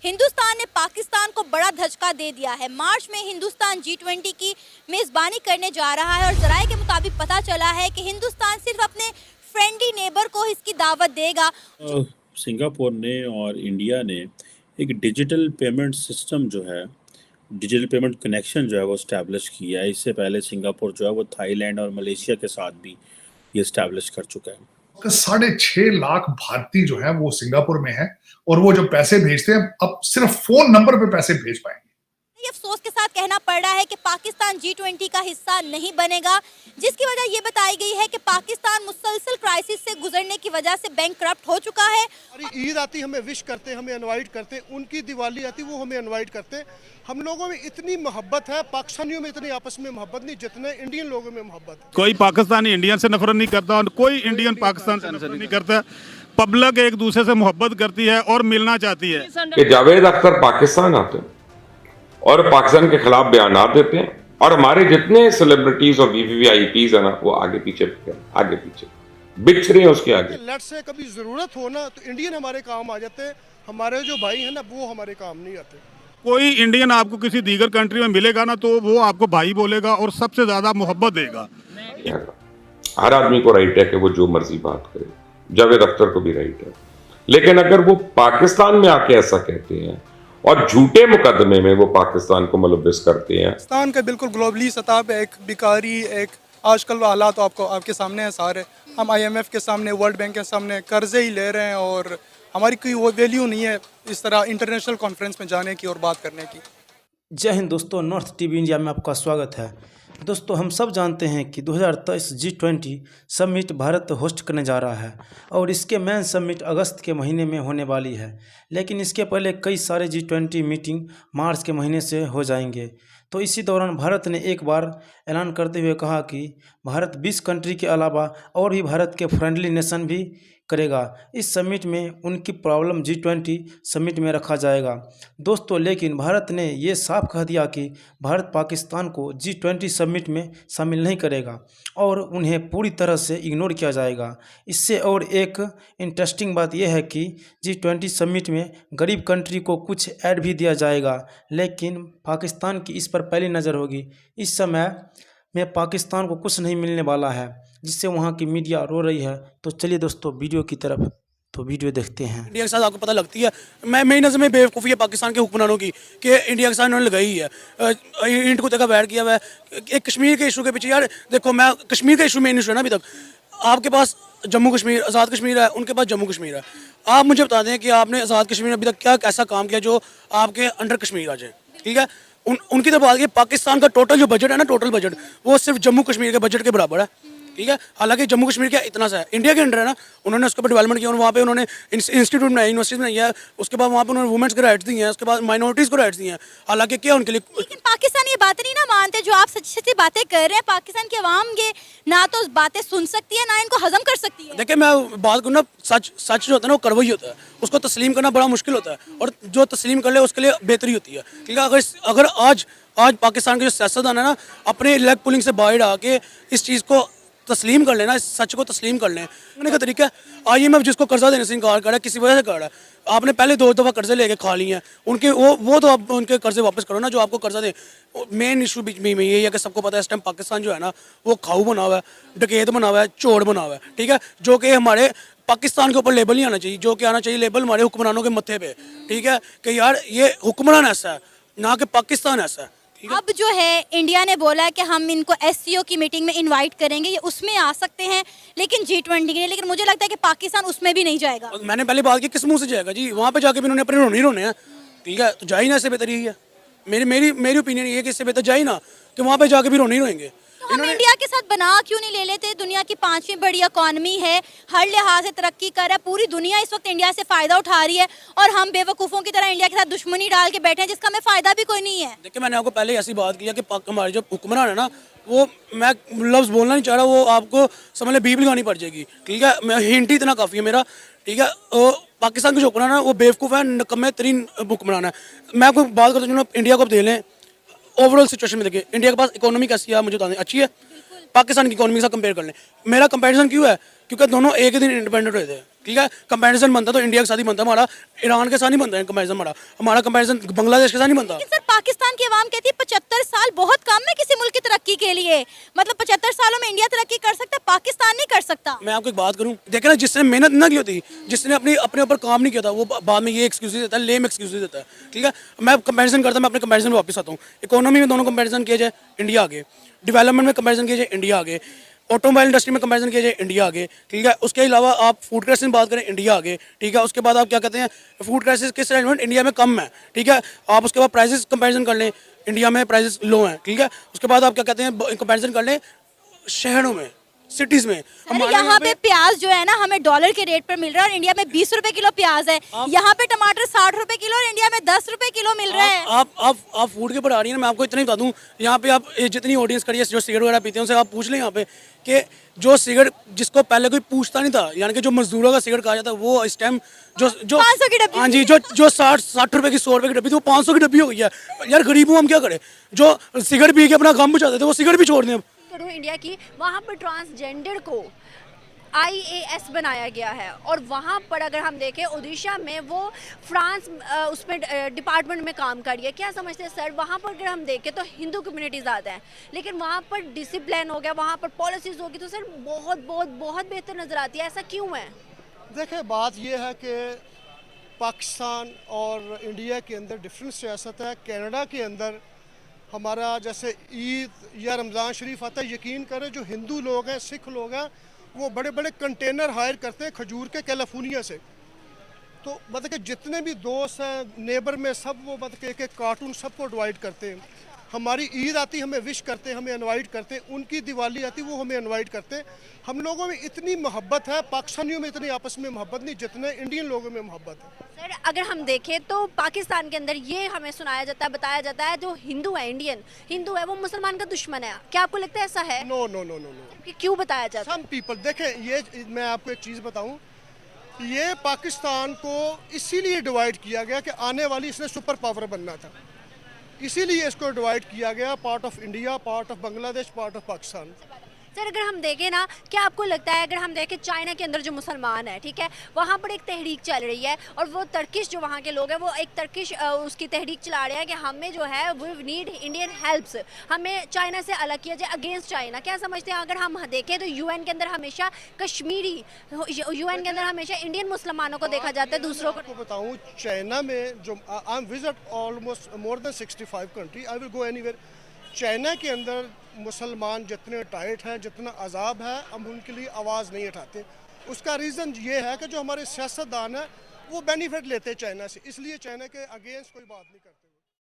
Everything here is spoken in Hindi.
हिंदुस्तान ने पाकिस्तान को बड़ा धचका दे दिया है। मार्च में हिंदुस्तान G20 की मेजबानी करने जा रहा है और जराये के मुताबिक पता चला है कि हिंदुस्तान सिर्फ अपने फ्रेंडली नेबर को इसकी दावत देगा। सिंगापुर ने और इंडिया ने एक डिजिटल पेमेंट सिस्टम जो है, डिजिटल पेमेंट कनेक्शन जो है वो इस्टेब्लिश किया है। इससे पहले सिंगापुर जो है वो थाईलैंड और मलेशिया के साथ भी ये इस्टेब्लिश कर चुका है। 6.5 लाख भारतीय जो है वो सिंगापुर में है और वो जो पैसे भेजते हैं अब सिर्फ फोन नंबर पे पैसे भेज पाएंगे। ये अफसोस के साथ कहना पड़ रहा है कि पाकिस्तान G20 का हिस्सा नहीं बनेगा, जिसकी वजह ये बताई गई है कि पाकिस्तान मुसलसल क्राइसिस से गुजरने की वजह से बैंकक्रप्ट हो चुका है। ईद आती हमें विश करते, हमें इनवाइट करते, उनकी दिवाली आती वो हमें इनवाइट करते। हम लोगों में इतनी मोहब्बत है, पाकिस्तानियों में इतनी आपस में मोहब्बत नहीं जितने इंडियन लोगों में मोहब्बत है। कोई पाकिस्तानी इंडियन से नफरत नहीं करता और कोई इंडियन पाकिस्तान से नफरत नहीं करता। पब्लिक एक दूसरे से मोहब्बत करती है और मिलना चाहती है। कि जावेद अख्तर पाकिस्तान आते हैं और पाकिस्तान के खिलाफ बयान देते हैं और हमारे जितने सेलिब्रिटीज और VVIPs है ना वो आगे पीछे बिछ रहे हैं उसके आगे। लेट से कभी जरूरत हो ना तो इंडियन हमारे काम आ जाते हैं, हमारे जो भाई हैं ना वो हमारे काम नहीं आते। कोई इंडियन आपको किसी दीगर कंट्री में मिलेगा ना तो वो आपको भाई बोलेगा और सबसे ज्यादा मोहब्बत देगा। हर आदमी को राइट है कि वो जो मर्जी बात करे, जावेद अख्तर को भी राइट है, लेकिन अगर वो पाकिस्तान में आके ऐसा कहते हैं और झूठे मुकदमे में वो पाकिस्तान को मुलव्विस करते हैं। पाकिस्तान का बिल्कुल ग्लोबली सतह पे एक बिकारी, एक आजकल हालात तो आपके सामने है सारे। हम IMF के सामने, वर्ल्ड बैंक के सामने कर्जे ही ले रहे हैं और हमारी कोई वो वैल्यू नहीं है इस तरह इंटरनेशनल कॉन्फ्रेंस में जाने की और बात करने की। जय हिंद दोस्तों, नॉर्थ टीवी इंडिया में आपका स्वागत है। दोस्तों, हम सब जानते हैं कि 2023 G20 समिट भारत होस्ट करने जा रहा है और इसके मेन समिट अगस्त के महीने में होने वाली है, लेकिन इसके पहले कई सारे G20 मीटिंग मार्च के महीने से हो जाएंगे। तो इसी दौरान भारत ने एक बार ऐलान करते हुए कहा कि भारत 20 कंट्री के अलावा और भी भारत के फ्रेंडली नेशन भी करेगा। इस समिट में उनकी प्रॉब्लम G20 समिट में रखा जाएगा दोस्तों, लेकिन भारत ने ये साफ कह दिया कि भारत पाकिस्तान को G20 समिट में शामिल नहीं करेगा और उन्हें पूरी तरह से इग्नोर किया जाएगा। इससे और एक इंटरेस्टिंग बात यह है कि G20 समिट में गरीब कंट्री को कुछ ऐड भी दिया जाएगा, लेकिन पाकिस्तान की इस पर पहली नज़र होगी। इस समय में पाकिस्तान को कुछ नहीं मिलने वाला है, जिससे वहाँ की मीडिया रो रही है। तो चलिए दोस्तों वीडियो की तरफ, तो वीडियो देखते हैं। इंडिया के साथ आपको पता लगती है, मेरी नज़र में बेवकूफ़ी है पाकिस्तान के हुक्मरानों की कि इंडिया के साथ उन्होंने लगाई है, इंट को देखा बैठ किया हुआ है। एक कश्मीर के इशू के पीछे, यार देखो, मैं कश्मीर का इशू मेन इशू है ना। अभी तक आपके पास जम्मू कश्मीर, आज़ाद कश्मीर है, उनके पास जम्मू कश्मीर है। आप मुझे बता दें कि आपने आज़ाद कश्मीर में अभी तक क्या ऐसा काम किया जो आपके अंडर कश्मीर आ जाए, ठीक है। उनकी तो बात की पाकिस्तान का टोटल जो बजट है ना, टोटल बजट वो सिर्फ जम्मू कश्मीर के बजट के बराबर है, ठीक है। हालांकि जम्मू कश्मीर क्या इतना सा है, इंडिया के अंडर है ना, उन्होंने उसके ऊपर डेवलपमेंट किया और वहाँ पे उन्होंने इंस्टीट्यूट बनाया, यूनिवर्सिटी बनाई है। उसके बाद वहाँ पे उन्होंने वुमेन्स को राइट्स दिए हैं, उसके बाद माइनॉरिटीज़ को राइट्स दिए हैं। हालांकि क्या उनके लिए, लेकिन पाकिस्तान ये बातें नहीं ना मानते जो आप सच्ची सच्ची बातें कर रहे हैं। पाकिस्तान की आवाम ये ना तो बातें सुन सकती है ना इनको हजम कर सकती है। देखिए मैं बात करूँ ना, सच जो होता है ना वो कड़वा ही होता है, उसको तस्लीम करना बड़ा मुश्किल होता है और जो तस्लीम कर ले उसके लिए बेहतरी होती है, ठीक है। अगर आज पाकिस्तान के जो सियासतदान है ना अपने लेग पुलिंग से बाहर आके इस चीज़ को तस्लीम कर लेना, इस सच को तस्लीम कर लें, का तरीका है। IMF जिसको कर्जा देने से इनकार कर रहा है, किसी वजह से कर रहा है, आपने पहले 2 दफ़ा कर्जे लेके खा लिए हैं उनके, वो तो आप उनके कर्जे वापस करो ना जो आपको कर्जा दे। मेन इशू बीच में यही है कि सबको पता है इस टाइम पाकिस्तान जो है ना वो खाऊ बना हुआ है, डकैत बना हुआ है, चोर बना हुआ है, ठीक है। जो कि हमारे पाकिस्तान के ऊपर लेबल नहीं आना चाहिए, जो कि आना चाहिए लेबल हमारे हुक्मरानों के मत्थे पे, ठीक है, कि यार ये हुक्मरान ऐसा है ना कि पाकिस्तान ऐसा है। अब जो है इंडिया ने बोला है कि हम इनको SCO की मीटिंग में इनवाइट करेंगे, ये उसमें आ सकते हैं, लेकिन G20 के लिए। लेकिन मुझे लगता है कि पाकिस्तान उसमें भी नहीं जाएगा। मैंने पहले बात की, किस मुंह से जाएगा जी? वहाँ पे जाके भी उन्होंने अपने रोने ही रोने हैं, ठीक है। तो जा ही ना, इससे बेहतर यही है। मेरी ओपिनियन ये है कि इससे बेहतर जा ही ना, कि वहाँ पे जाके भी रोने ही रोएंगे। तो हम इंडिया के साथ बना क्यों नहीं ले लेते? दुनिया की 5वीं बड़ी इकॉनमी है, हर लिहाज से तरक्की कर रहा है, पूरी दुनिया इस वक्त इंडिया से फायदा उठा रही है और हम बेवकूफ़ों की तरह इंडिया के साथ दुश्मनी डाल के बैठे हैं जिसका हमें फायदा भी कोई नहीं है। देखिए मैंने आपको पहले ऐसी बात की कि हमारे जो हुक्मरान है ना, वो मैं लफ्ज़ बोलना नहीं चाह रहा, वो आपको समझ ले बीप लगानी पड़ जाएगी, ठीक है। मैं हिंट ही इतना काफ़ी है मेरा, ठीक है। पाकिस्तान के जो हुक्मरान है वो बेवकूफ़ है, नकम्मे तरीन हुक्मरान है। मैं आपको बात करता हूँ, इंडिया को आप दे लें ओवरऑल सिचुएशन में, देखिए इंडिया के पास इकोनॉमी कैसी है मुझे बता दें, अच्छी है। पाकिस्तान की इकोनॉमी के साथ कंपेयर कर लें, मेरा कंपैरिजन क्यों है क्योंकि दोनों एक ही दिन इंडिपेंडेंट हुए थे, ठीक है। कंपैरिजन बनता तो इंडिया के साथ ही बनता, हमारा ईरान के साथ नहीं बनता है कंपैरिजन, हमारा कंपैरिजन बांग्लादेश के साथ नहीं बनता। लेकिन सर पाकिस्तान की आवाम कहती है 75 साल बहुत कम है किसी मुल्क की तरक्की के लिए, मतलब 75 सालों में इंडिया तरक्की कर सकता है, पाकिस्तान नहीं कर सकता। मैं आपको एक बात करूं, देखे ना, जिसने मेहनत ना की होती, जिसने अपने ऊपर काम नहीं किया था, वो बाद में ये एक्सक्यूज देता है, लेम एक्सक्यूज देता है, ठीक है। मैं कंपैरिजन करता, मैं अपने कंपैरिजन में वापस आता हूँ। इकोनॉमी में दोनों कंपैरिजन किया जाए, इंडिया आगे। डेवलपमेंट में कंपैरिजन किया जाए, इंडिया आगे। ऑटोमोबाइल इंडस्ट्री में कंपैरिजन किया जाए, इंडिया आगे, ठीक है। उसके अलावा आप फूड क्राइसिस में बात करें, इंडिया आगे, ठीक है। उसके बाद आप क्या कहते हैं, फूड क्राइसिस किस रेलिवेंट इंडिया में कम है, ठीक है। आप उसके बाद प्राइसेस कंपैरिजन कर लें, इंडिया में प्राइसेस लो हैं, ठीक है। उसके बाद आप क्या कहते हैं, कंपैरिजन कर लें शहरों में, सिटीज में। अरे यहाँ पे प्याज जो है ना हमें डॉलर के रेट पर मिल रहा है और इंडिया में 20 रुपए किलो प्याज है, यहाँ पे टमाटर 60 रुपए किलो और इंडिया में 10 रुपए किलो मिल रहा है। आप फूड के ऊपर आ रही है ना, मैं आपको इतना ही बता दूं, यहाँ पे आप जितनी ऑडियंस करिए जो सिगरेट वगैरह पीते हैं उनसे आप पूछ लें यहाँ पे कि जो सिगरेट जिसको पहले कोई पूछता नहीं था, यानी कि जो मजदूरों का सिगरेट कहा जाता है, वो इस टाइम जो 500 की डब्बी, हाँ जी, जो 60 रुपए की 100 रुपए की डब्बी थी वो 500 की डब्बी हो गई है। यार गरीब हूँ, हम क्या करें, जो सिगरेट पी के अपना काम बचाते थे वो सिगरेट भी छोड़ दें। करूँ इंडिया की, वहाँ पर ट्रांसजेंडर को IAS बनाया गया है और वहाँ पर अगर हम देखें ओडिशा में वो फ्रांस उसमें डिपार्टमेंट में काम कर रही है। क्या समझते हैं सर, वहाँ पर अगर हम देखें तो हिंदू कम्युनिटी ज़्यादा है, लेकिन वहाँ पर डिसिप्लिन हो गया, वहाँ पर पॉलिसीज़ होगी तो सर बहुत बहुत बहुत बेहतर नज़र आती है। ऐसा क्यों है? देखिए बात यह है कि पाकिस्तान और इंडिया के अंदर डिफरेंट सियासत है। कनाडा के अंदर हमारा जैसे ईद या रमज़ान शरीफ आता है, यकीन करें जो हिंदू लोग हैं, सिख लोग हैं, वो बड़े बड़े कंटेनर हायर करते हैं खजूर के कैलिफोर्निया से। तो मतलब कि जितने भी दोस्त हैं नेबर में सब वो मतलब कि एक कार्टून सबको डिवाइड करते हैं। हमारी ईद आती हमें विश करते हैं, हमें इनवाइट करते हैं, उनकी दिवाली आती वो हमें इनवाइट करते हैं। हम लोगों में इतनी मोहब्बत है, पाकिस्तानियों में इतनी आपस में मोहब्बत नहीं जितने इंडियन लोगों में मोहब्बत है। सर अगर हम देखें तो पाकिस्तान के अंदर ये हमें सुनाया जाता है, बताया जाता है जो हिंदू है, इंडियन हिंदू है, वो मुसलमान का दुश्मन है। क्या आपको लगता है ऐसा है? No no no no no. क्यों बताया जाता है? सम पीपल, देखें ये मैं आपको एक चीज़ बताऊं, ये पाकिस्तान को इसीलिए डिवाइड किया गया कि आने वाली इसने सुपर पावर बनना था, इसीलिए इसको डिवाइड किया गया, part of India, part of Bangladesh, part of Pakistan. Sir अगर हम देखें ना, क्या आपको लगता है अगर हम देखें चाइना के अंदर जो मुसलमान है, ठीक है, वहाँ पर एक तहरीक चल रही है और वो तर्किश जो वहाँ के लोग हैं वो एक तर्किश उसकी तहरीक चला रहे हैं कि हमें जो है वी नीड इंडियन हेल्प्स, हमें चाइना से अलग किया जाए, अगेंस्ट चाइना। क्या समझते हैं? अगर हम देखें तो UN के अंदर हमेशा कश्मीरी, UN के अंदर हमेशा इंडियन मुसलमानों को देखा जाता है, दूसरों को बताऊँ। चाइना में जो I am visit almost more than 65 country, I will go anywhere. China के अंदर मुसलमान जितने टाइट हैं, जितना अजाब है, हम उनके लिए आवाज़ नहीं उठाते। उसका रीज़न ये है कि जो हमारे सियासतदान हैं वो बेनिफिट लेते हैं चाइना से, इसलिए चाइना के अगेंस्ट कोई बात नहीं करते।